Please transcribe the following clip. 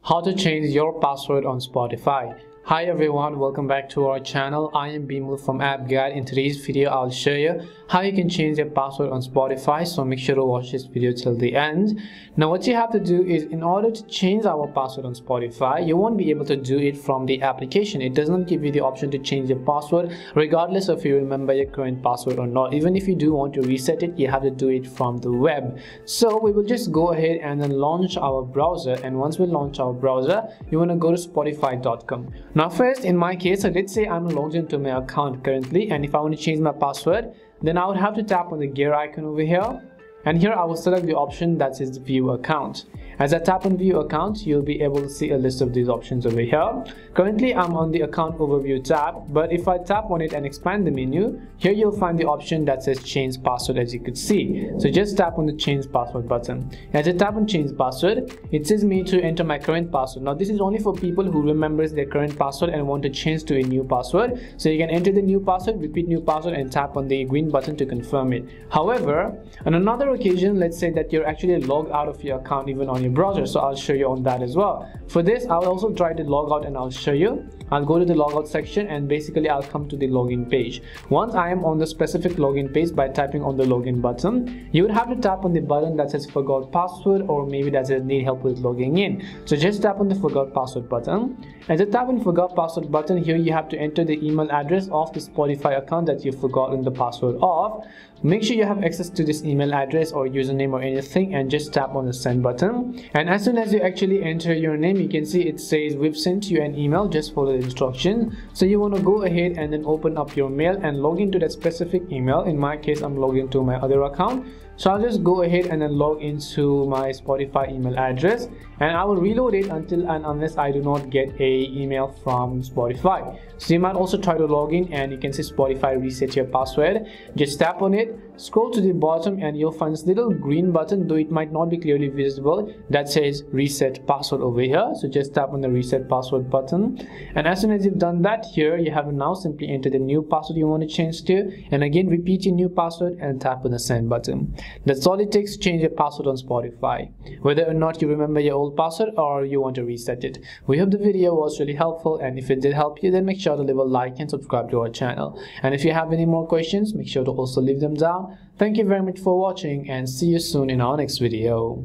How to change your password on Spotify. Hi everyone, welcome back to our channel. I am Bimul from App Guide. In today's video I'll show you how you can change your password on Spotify, so make sure to watch this video till the end. Now what you have to do is, in order to change our password on Spotify, you won't be able to do it from the application. It does not give you the option to change your password regardless of if you remember your current password or not. Even if you do want to reset it, you have to do it from the web. So we will just go ahead and then launch our browser, and once we launch our browser, you want to go to spotify.com. Now first, in my case, so let's say I'm logged into my account currently, and if I want to change my password, then I would have to tap on the gear icon over here, and here I will select the option that says view account. As I tap on view account, you'll be able to see a list of these options over here. Currently I'm on the account overview tab, but if I tap on it and expand the menu, here you'll find the option that says change password, as you could see. So just tap on the change password button. As I tap on change password, it says me to enter my current password. Now this is only for people who remembers their current password and want to change to a new password. So you can enter the new password, repeat new password, and tap on the green button to confirm it. However, on another occasion, let's say that you're actually logged out of your account even on your browser, so I'll show you on that as well. For this, I'll also try to log out and I'll show you. I'll go to the logout section and basically I'll come to the login page. Once I am on the specific login page, by tapping on the login button, you would have to tap on the button that says forgot password, or maybe that says need help with logging in. So just tap on the forgot password button. As I tap on the forgot password button, here you have to enter the email address of the Spotify account that you've forgotten the password of. Make sure you have access to this email address or username or anything, and just tap on the send button. And as soon as you actually enter your name, you can see it says we've sent you an email, just follow the instruction. So you want to go ahead and then open up your mail and log into that specific email. In my case, I'm logged into my other account, so I'll just go ahead and then log into my Spotify email address, and I will reload it until and unless I do not get a email from Spotify. So you might also try to log in, and you can see Spotify reset your password. Just tap on it, scroll to the bottom, and you'll find this little green button, though it might not be clearly visible, that says reset password over here. So just tap on the reset password button, and as soon as you've done that, here you have to now simply enter the new password you want to change to, and again repeat your new password and tap on the send button. That's all it takes to change your password on Spotify, whether or not you remember your old password or you want to reset it. We hope the video was really helpful, and if it did help you, then make sure to leave a like and subscribe to our channel. And if you have any more questions, make sure to also leave them down. Thank you very much for watching, and see you soon in our next video.